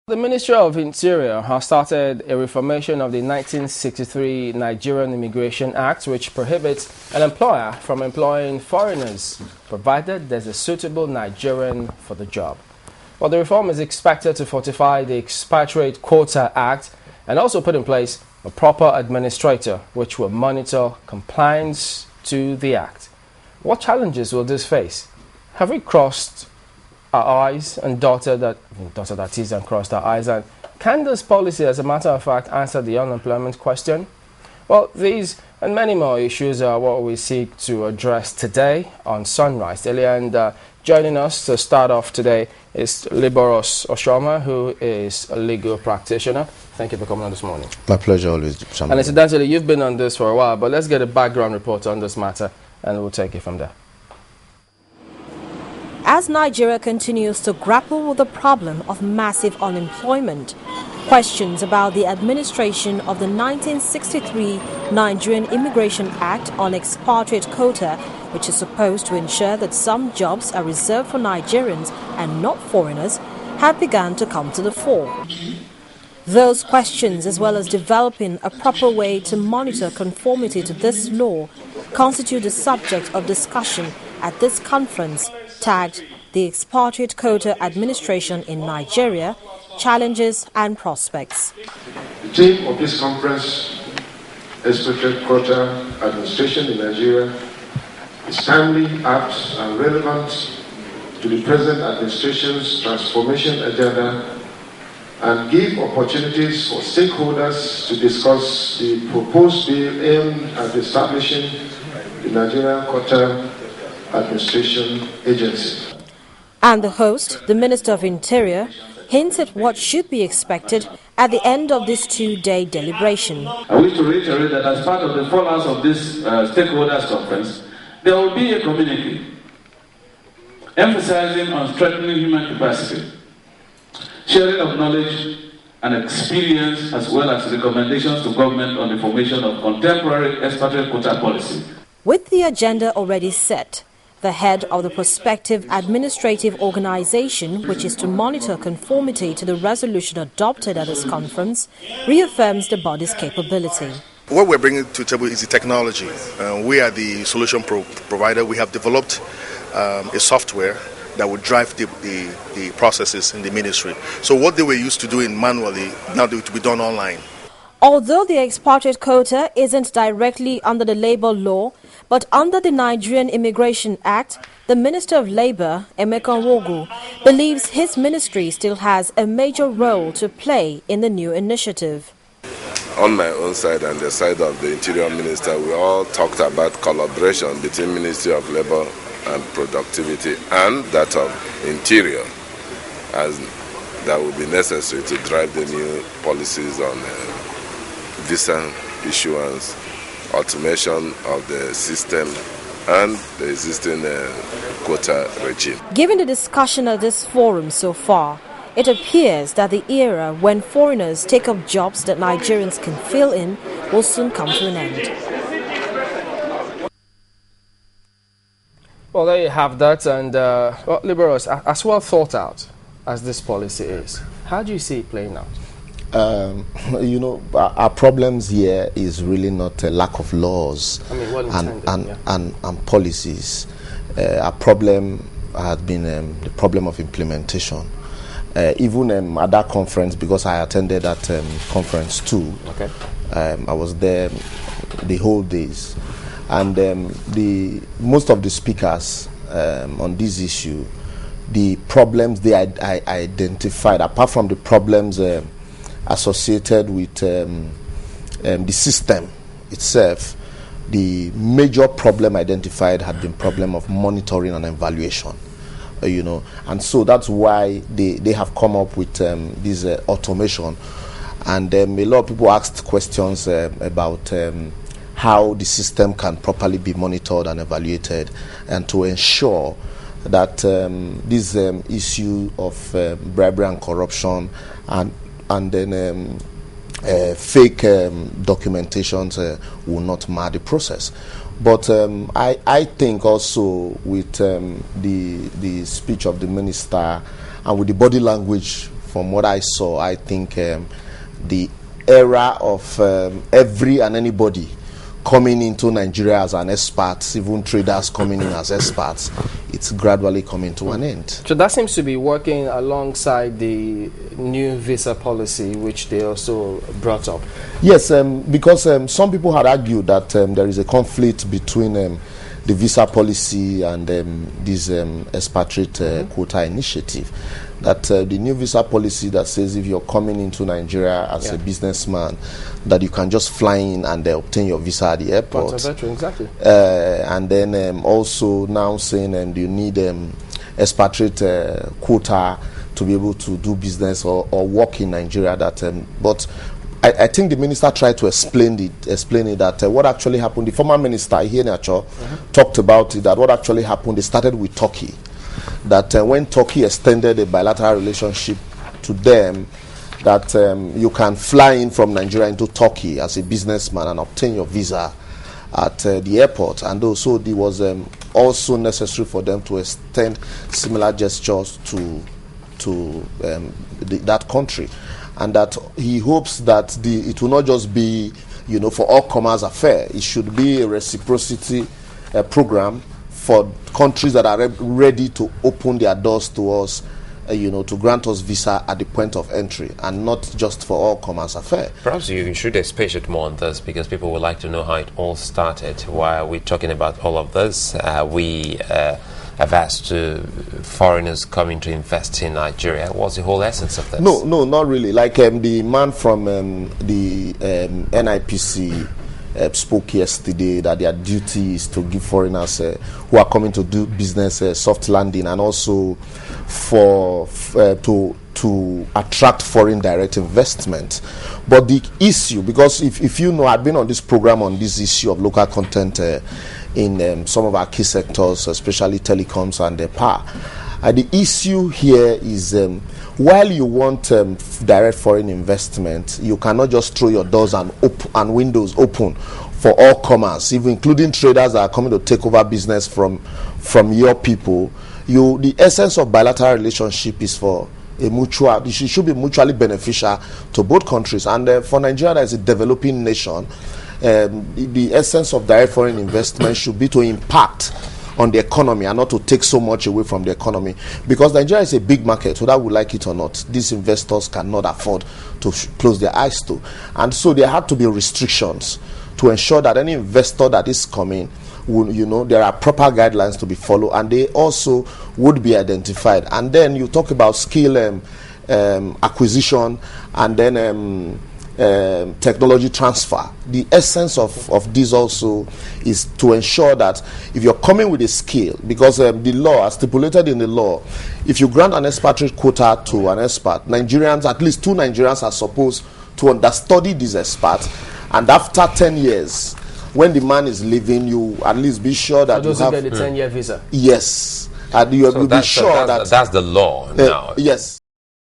The Ministry of Interior has started a reformation of the 1963 Nigerian Immigration Act, which prohibits an employer from employing foreigners, provided there's a suitable Nigerian for the job. Well, the reform is expected to fortify the Expatriate Quota Act and also put in place a proper administrator, which will monitor compliance to the Act. What challenges will this face? Have we crossed our eyes and dotted that T's and crossed our eyes? And can this policy, as a matter of fact, answer the unemployment question? Well, these and many more issues are what we seek to address today on Sunrise Daily. And joining us to start off today is Liborous Oshoma, who is a legal practitioner. Thank you for coming on this morning. My pleasure always. And incidentally, you've been on this for a while, but let's get a background report on this matter and we'll take it from there. As Nigeria continues to grapple with the problem of massive unemployment, questions about the administration of the 1963 Nigerian Immigration Act on expatriate quota, which is supposed to ensure that some jobs are reserved for Nigerians and not foreigners, have begun to come to the fore. Those questions, as well as developing a proper way to monitor conformity to this law, constitute the subject of discussion at this conference tagged the Expatriate Quota Administration in Nigeria, Challenges and Prospects. The theme of this conference, Expatriate Quota Administration in Nigeria, is timely, apt and relevant to the present administration's transformation agenda and give opportunities for stakeholders to discuss the proposed bill aimed at establishing the Nigerian Quota Administration Agency. And the host, the Minister of Interior, hints at what should be expected at the end of this two-day deliberation. I wish to reiterate that as part of the fallout of this stakeholders conference, there will be a communique emphasizing on strengthening human capacity, sharing of knowledge and experience, as well as recommendations to government on the formation of contemporary expatriate quota policy. With the agenda already set, the head of the prospective administrative organization, which is to monitor conformity to the resolution adopted at this conference, reaffirms the body's capability. What we're bringing to the table is the technology. We are the solution provider. We have developed a software that would drive the processes in the ministry. So what they were used to doing manually, now they will be done online. Although the expatriate quota isn't directly under the labor law, but under the Nigerian Immigration Act, the Minister of Labour, Emeka Wogu, believes his ministry still has a major role to play in the new initiative. On my own side and the side of the Interior Minister, we all talked about collaboration between Ministry of Labour and Productivity and that of Interior, as that would be necessary to drive the new policies on visa issuance, automation of the system and the existing quota regime. Given the discussion at this forum so far, it appears that the era when foreigners take up jobs that Nigerians can fill in will soon come to an end. Well, there you have that. And well, Liborous, as well thought out as this policy is, how do you see it playing out? Our problems here is really not a lack of laws and policies. Our problem has been the problem of implementation. Even at that conference, because I attended that conference too, okay. I was there the whole days. And most of the speakers on this issue, the problems they identified, apart from the problems associated with the system itself, the major problem identified had been problem of monitoring and evaluation, and so that's why they have come up with this automation. And a lot of people asked questions about how the system can properly be monitored and evaluated, and to ensure that this issue of bribery and corruption and then fake documentations will not mar the process. But I think also with the speech of the minister and with the body language from what I saw, I think the era of every and anybody coming into Nigeria as an expat, even traders coming in as expats, it's gradually coming to an end. So that seems to be working alongside the new visa policy, which they also brought up. Yes, because some people had argued that there is a conflict between the visa policy and this expatriate quota initiative. That the new visa policy that says if you're coming into Nigeria as a businessman, that you can just fly in and obtain your visa at the airport. Exactly. And then also now saying you need expatriate quota to be able to do business or work in Nigeria. That but I think the minister tried to explain it that what actually happened. The former minister here talked about it, that what actually happened. They started with Turkey. That when Turkey extended a bilateral relationship to them, that you can fly in from Nigeria into Turkey as a businessman and obtain your visa at the airport, and also it was also necessary for them to extend similar gestures to that country, and that he hopes that it will not just be for all comers affair. It should be a reciprocity program for countries that are ready to open their doors to us, to grant us visa at the point of entry, and not just for all comers affair. Perhaps you should expatiate more on this, because people would like to know how it all started. Why are we talking about all of this? We have asked foreigners coming to invest in Nigeria. What's the whole essence of this? No, not really. Like the man from the NIPC spoke yesterday, that their duty is to give foreigners who are coming to do business soft landing, and also to attract foreign direct investment. But the issue, because if you know, I've been on this program on this issue of local content in some of our key sectors, especially telecoms and power. The issue here is while you want direct foreign investment, you cannot just throw your doors and windows open for all comers, even including traders that are coming to take over business from your people. The essence of bilateral relationship is for a mutual. It should be mutually beneficial to both countries. And for Nigeria, as a developing nation, the essence of direct foreign investment should be to impact on the economy and not to take so much away from the economy, because Nigeria is a big market, whether we like it or not. These investors cannot afford to close their eyes to, and so there had to be restrictions to ensure that any investor that is coming will, there are proper guidelines to be followed, and they also would be identified. And then you talk about skill acquisition, and then technology transfer. The essence of this also is to ensure that if you're coming with a skill, because the law, as stipulated in the law, if you grant an expatriate quota to an expat, Nigerians, at least 2 Nigerians are supposed to understudy this expat, and after 10 years, when the man is leaving, you at least be sure that you have get the 10-year visa. Yes, and you will be sure that that's the law now. Yes.